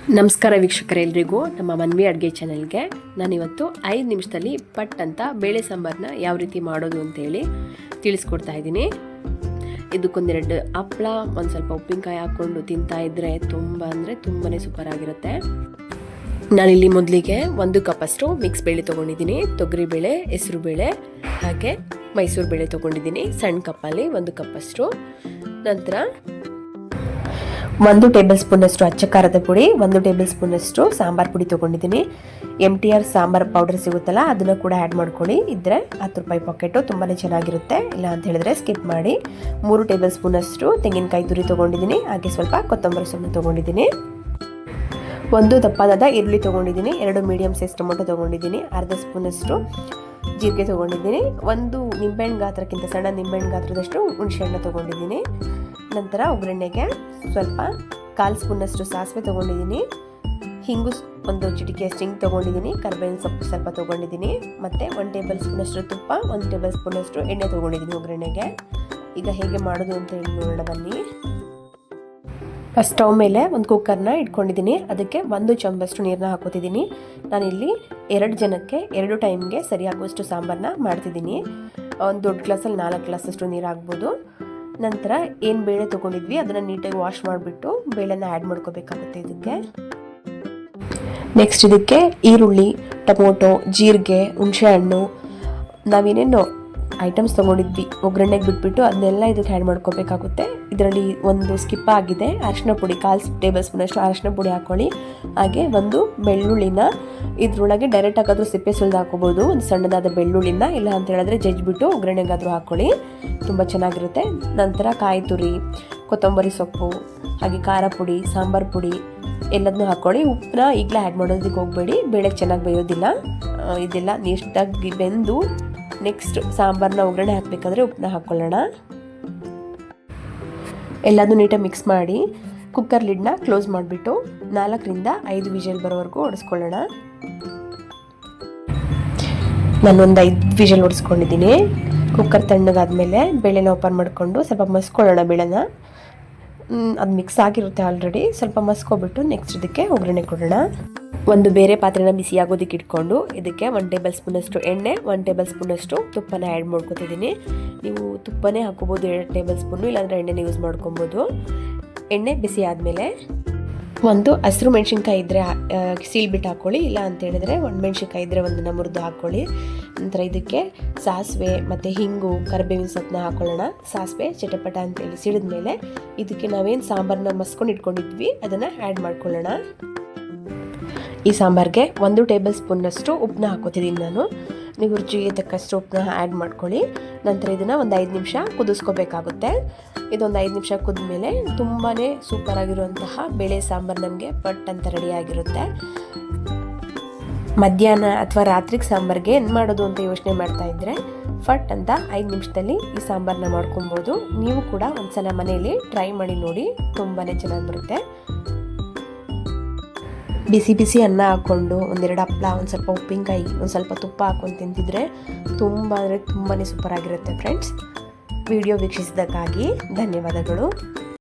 ನಮಸ್ಕಾರ ವೀಕ್ಷಕರೇ, ಎಲ್ರಿಗೂ ನಮ್ಮ ಮನ್ವಿ ಅಡುಗೆ ಚಾನಲ್ಗೆ ನಾನಿವತ್ತು 5 ನಿಮಿಷದಲ್ಲಿ ಪಟ್ ಅಂತ ಬೇಳೆ ಸಾಂಬಾರನ್ನ ಯಾವ ರೀತಿ ಮಾಡೋದು ಅಂತೇಳಿ ತಿಳಿಸ್ಕೊಡ್ತಾ ಇದ್ದೀನಿ. ಇದಕ್ಕೊಂದೆರಡು ಹಪ್ಪಳ, ಒಂದು ಸ್ವಲ್ಪ ಉಪ್ಪಿನಕಾಯಿ ಹಾಕ್ಕೊಂಡು ತಿಂತಾ ಇದ್ದರೆ ತುಂಬಾ ಸೂಪರ್ ಆಗಿರುತ್ತೆ. ನಾನಿಲ್ಲಿ ಮೊದಲಿಗೆ 1 ಕಪ್ಪಷ್ಟು ಮಿಕ್ಸ್ ಬೇಳೆ ತೊಗೊಂಡಿದ್ದೀನಿ. ತೊಗರಿಬೇಳೆ, ಹೆಸರು ಬೇಳೆ ಹಾಗೆ ಮೈಸೂರು ಬೇಳೆ ತೊಗೊಂಡಿದ್ದೀನಿ. ಸಣ್ಣ ಕಪ್ಪಲ್ಲಿ 1 ಕಪ್ಪಷ್ಟು. ನಂತರ 1 ಟೇಬಲ್ ಸ್ಪೂನಷ್ಟು ಅಚ್ಚ ಖಾರದ ಪುಡಿ, 1 ಟೇಬಲ್ ಸ್ಪೂನಷ್ಟು ಸಾಂಬಾರು ಪುಡಿ ತೊಗೊಂಡಿದ್ದೀನಿ. MTR ಸಾಂಬಾರು ಪೌಡರ್ ಸಿಗುತ್ತಲ್ಲ, ಅದನ್ನು ಕೂಡ ಆ್ಯಡ್ ಮಾಡ್ಕೊಳ್ಳಿ. ಇದ್ದರೆ 10 ರೂಪಾಯಿ ಪಾಕೆಟು, ತುಂಬಾ ಚೆನ್ನಾಗಿರುತ್ತೆ. ಇಲ್ಲ ಅಂತ ಹೇಳಿದ್ರೆ ಸ್ಕಿಪ್ ಮಾಡಿ. 3 ಟೇಬಲ್ ಸ್ಪೂನಷ್ಟು ತೆಂಗಿನಕಾಯಿ ತುರಿ ತೊಗೊಂಡಿದ್ದೀನಿ. ಹಾಗೆ ಸ್ವಲ್ಪ ಕೊತ್ತಂಬರಿ ಸೊಪ್ಪು ತೊಗೊಂಡಿದ್ದೀನಿ. 1 ದಪ್ಪದಾದ ಈರುಳ್ಳಿ ತೊಗೊಂಡಿದ್ದೀನಿ. 2 ಮೀಡಿಯಮ್ ಸೈಜ್ ಟೊಮೊಟೊ ತೊಗೊಂಡಿದ್ದೀನಿ. ಅರ್ಧ ಸ್ಪೂನಷ್ಟು ಜೀರಿಗೆ ತೊಗೊಂಡಿದ್ದೀನಿ. 1 ನಿಂಬೆಹಣ್ಣು ಗಾತ್ರಕ್ಕಿಂತ ಸಣ್ಣ ನಿಂಬೆಹಣ್ಣು ಗಾತ್ರದಷ್ಟು ಹುಣಸೆಹಣ್ಣು ತೊಗೊಂಡಿದ್ದೀನಿ. ನಂತರ ಒಗ್ಗರಣೆಗೆ ಸ್ವಲ್ಪ 1/4 ಸ್ಪೂನಷ್ಟು ಸಾಸಿವೆ ತೊಗೊಂಡಿದ್ದೀನಿ. ಹಿಂಗು 1 ಚಿಟಿಕೆಯಷ್ಟು ಹಿಂಗೆ ತೊಗೊಂಡಿದ್ದೀನಿ. ಕರಿಬೇವಿನ ಸೊಪ್ಪು ಸ್ವಲ್ಪ ತೊಗೊಂಡಿದ್ದೀನಿ. ಮತ್ತು 1 ಟೇಬಲ್ ಸ್ಪೂನಷ್ಟು ತುಪ್ಪ, 1 ಟೇಬಲ್ ಸ್ಪೂನಷ್ಟು ಎಣ್ಣೆ ತೊಗೊಂಡಿದ್ದೀನಿ ಒಗ್ಗರಣೆಗೆ. ಈಗ ಹೇಗೆ ಮಾಡೋದು ಅಂತ ಹೇಳಿ ನೋಡೋಣ ಬನ್ನಿ. ಫಸ್ಟ್ ಸ್ಟವ್ ಮೇಲೆ ಒಂದು ಕುಕ್ಕರ್ನ ಇಟ್ಕೊಂಡಿದ್ದೀನಿ. ಅದಕ್ಕೆ 1 ಚಮಚಷ್ಟು ನೀರನ್ನ ಹಾಕೋತಿದ್ದೀನಿ. ನಾನಿಲ್ಲಿ 2 ಜನಕ್ಕೆ 2 ಟೈಮ್ಗೆ ಸರಿ ಆಗುವಷ್ಟು ಸಾಂಬಾರನ್ನ ಮಾಡ್ತಿದ್ದೀನಿ. ಒಂದು ದೊಡ್ಡ ಗ್ಲಾಸಲ್ಲಿ 4 ಗ್ಲಾಸಷ್ಟು ನೀರು ಹಾಕ್ಬೋದು. ನಂತರ ಏನು ಬೇಳೆ ತೊಗೊಂಡಿದ್ವಿ ಅದನ್ನು ನೀಟಾಗಿ ವಾಶ್ ಮಾಡಿಬಿಟ್ಟು ಬೇಳೆನ ಆ್ಯಡ್ ಮಾಡ್ಕೋಬೇಕಾಗುತ್ತೆ ಇದಕ್ಕೆ. ನೆಕ್ಸ್ಟ್ ಇದಕ್ಕೆ ಈರುಳ್ಳಿ, ಟೊಮೊಟೊ, ಜೀರಿಗೆ, ಹುಣಸೆಹಣ್ಣು, ನಾವೇನೇನು ಐಟಮ್ಸ್ ತೊಗೊಂಡಿದ್ವಿ ಒಗ್ಗರಣೆಗೆ ಬಿಟ್ಬಿಟ್ಟು ಅದನ್ನೆಲ್ಲ ಇದಕ್ಕೆ ಆ್ಯಡ್ ಮಾಡ್ಕೋಬೇಕಾಗುತ್ತೆ. ಇದರಲ್ಲಿ ಒಂದು ಸ್ಕಿಪ್ ಆಗಿದೆ. ಅರಿಶಿನ ಪುಡಿ 1/4 ಟೇಬಲ್ ಸ್ಪೂನಷ್ಟು ಅರಿಶಿನ ಪುಡಿ ಹಾಕ್ಕೊಳ್ಳಿ. ಹಾಗೆ 1 ಬೆಳ್ಳುಳ್ಳಿನ ಇದ್ರೊಳಗೆ ಡೈರೆಕ್ಟ್ ಹಾಕೋದ್ರೂ ಸಿಪ್ಪೆ ಸುಲಿದು ಹಾಕೋಬೋದು. ಒಂದು ಸಣ್ಣದಾದ ಬೆಳ್ಳುಳ್ಳಿನ, ಇಲ್ಲ ಅಂತ ಹೇಳಿದ್ರೆ ಜಜ್ಜಿಬಿಟ್ಟು ಒಗ್ಗರಣೆಗಾದರೂ ಹಾಕ್ಕೊಳ್ಳಿ, ತುಂಬ ಚೆನ್ನಾಗಿರುತ್ತೆ. ನಂತರ ಕಾಯಿ ತುರಿ, ಕೊತ್ತಂಬರಿ ಸೊಪ್ಪು, ಹಾಗೆ ಖಾರ ಪುಡಿ, ಸಾಂಬಾರು ಪುಡಿ ಎಲ್ಲದನ್ನೂ ಹಾಕ್ಕೊಳ್ಳಿ. ಉಪ್ಪನ್ನ ಈಗಲೇ ಆ್ಯಡ್ ಮಾಡೋದಕ್ಕೆ ಹೋಗಬೇಡಿ, ಬೇಳೆ ಚೆನ್ನಾಗಿ ಬೇಯೋದಿಲ್ಲ. ಇದೆಲ್ಲ ನೀಟಾಗಿ ಬೆಂದು ನೆಕ್ಸ್ಟ್ ಸಾಂಬಾರನ್ನ ಒಗ್ಗರಣೆ ಹಾಕಬೇಕಾದ್ರೆ ಉಪ್ಪನ್ನ ಹಾಕ್ಕೊಳ್ಳೋಣ. ಎಲ್ಲದೂ ನೀಟಾಗಿ ಮಿಕ್ಸ್ ಮಾಡಿ ಕುಕ್ಕರ್ ಲಿಡ್ನ ಕ್ಲೋಸ್ ಮಾಡಿಬಿಟ್ಟು 4 ರಿಂದ 5 ವಿಷಲ್ ಬರೋವರೆಗೂ ಹೊಡೆಸ್ಕೊಳ್ಳೋಣ. ನಾನೊಂದು 5 ವಿಷಲ್ ಹೊಡೆಸ್ಕೊಂಡಿದ್ದೀನಿ. ಕುಕ್ಕರ್ ತಣ್ಣಗಾದ್ಮೇಲೆ ಬೇಳೆನ ಓಪನ್ ಮಾಡಿಕೊಂಡು ಸ್ವಲ್ಪ ಮಸ್ಕೊಳ್ಳೋಣ. ಬೇಳೆನ ಅದು ಮಿಕ್ಸ್ ಆಗಿರುತ್ತೆ ಆಲ್ರೆಡಿ. ಸ್ವಲ್ಪ ಮಸ್ಕೊಬಿಟ್ಟು ನೆಕ್ಸ್ಟ್ ಇದಕ್ಕೆ ಒಗ್ಗರಣೆ ಕೊಡೋಣ. ಒಂದು ಬೇರೆ ಪಾತ್ರೆನ ಬಿಸಿ ಆಗೋದಕ್ಕೆ ಇಟ್ಕೊಂಡು ಇದಕ್ಕೆ 1 ಟೇಬಲ್ ಸ್ಪೂನಷ್ಟು ಎಣ್ಣೆ, 1 ಟೇಬಲ್ ಸ್ಪೂನಷ್ಟು ತುಪ್ಪನ ಆ್ಯಡ್ ಮಾಡ್ಕೊತಿದ್ದೀನಿ. ನೀವು ತುಪ್ಪನೇ ಹಾಕೋಬೋದು 2 ಟೇಬಲ್ ಸ್ಪೂನು, ಇಲ್ಲಾಂದರೆ ಎಣ್ಣೆನ ಯೂಸ್ ಮಾಡ್ಕೊಬೋದು. ಎಣ್ಣೆ ಬಿಸಿ ಆದಮೇಲೆ 1 ಹಸಿರು ಮೆಣಸಿನ್ಕಾಯಿ ಇದ್ದರೆ ಸೀಳ್ಬಿಟ್ಟು ಹಾಕ್ಕೊಳ್ಳಿ, ಇಲ್ಲ ಅಂತ ಹೇಳಿದ್ರೆ 1 ಮೆಣಸಿನ್ಕಾಯಿ ಇದ್ದರೆ 1 ಮುರಿದು ಹಾಕ್ಕೊಳ್ಳಿ. ನಂತರ ಇದಕ್ಕೆ ಸಾಸಿವೆ ಮತ್ತು ಹಿಂಗು, ಕರಿಬೇವಿನ ಸೊಪ್ಪನ್ನ ಹಾಕ್ಕೊಳ್ಳೋಣ. ಸಾಸಿವೆ ಚಟಪಟ ಅಂತೇಳಿ ಸಿಡಿದ ಮೇಲೆ ಇದಕ್ಕೆ ನಾವೇನು ಸಾಂಬಾರನ್ನ ಮಸ್ಕೊಂಡು ಇಟ್ಕೊಂಡಿದ್ವಿ ಅದನ್ನು ಆ್ಯಡ್ ಮಾಡ್ಕೊಳ್ಳೋಣ. ಈ ಸಾಂಬಾರಿಗೆ 1 ಟೇಬಲ್ ಸ್ಪೂನ್ನಷ್ಟು ಉಪ್ಪನ್ನ ಹಾಕೋತಿದ್ದೀನಿ ನಾನು. ನೀವು ರುಚಿಗೆ ತಕ್ಕಷ್ಟು ಉಪ್ಪನ್ನ ಆ್ಯಡ್ ಮಾಡ್ಕೊಳ್ಳಿ. ನಂತರ ಇದನ್ನು ಒಂದು 5 ನಿಮಿಷ ಕುದಿಸ್ಕೋಬೇಕಾಗುತ್ತೆ. ಇದೊಂದು 5 ನಿಮಿಷ ಕುದ್ಮೇಲೆ ತುಂಬಾ ಸೂಪರಾಗಿರುವಂತಹ ಬೇಳೆ ಸಾಂಬಾರು ನಮಗೆ ಪಟ್ ಅಂತ ರೆಡಿಯಾಗಿರುತ್ತೆ. ಮಧ್ಯಾಹ್ನ ಅಥವಾ ರಾತ್ರಿಗೆ ಸಾಂಬಾರಿಗೆ ಏನು ಮಾಡೋದು ಅಂತ ಯೋಚನೆ ಮಾಡ್ತಾ ಇದ್ದರೆ ಫಟ್ ಅಂತ 5 ನಿಮಿಷದಲ್ಲಿ ಈ ಸಾಂಬಾರನ್ನ ಮಾಡ್ಕೊಬೋದು. ನೀವು ಕೂಡ ಒಂದ್ಸಲ ಮನೆಯಲ್ಲಿ ಟ್ರೈ ಮಾಡಿ ನೋಡಿ, ತುಂಬಾ ಚೆನ್ನಾಗಿ ಬರುತ್ತೆ. ಬಿಸಿ ಬಿಸಿ ಅನ್ನ ಹಾಕ್ಕೊಂಡು 1-2 ಹಪ್ಪಳ, ಒಂದು ಸ್ವಲ್ಪ ಉಪ್ಪಿನಕಾಯಿ, ಒಂದು ಸ್ವಲ್ಪ ತುಪ್ಪ ಹಾಕ್ಕೊಂಡು ತಿಂತಿದ್ರೆ ತುಂಬಾ ಸೂಪರಾಗಿರುತ್ತೆ ಫ್ರೆಂಡ್ಸ್. ವಿಡಿಯೋ ವೀಕ್ಷಿಸಿದ್ದಕ್ಕಾಗಿ ಧನ್ಯವಾದಗಳು.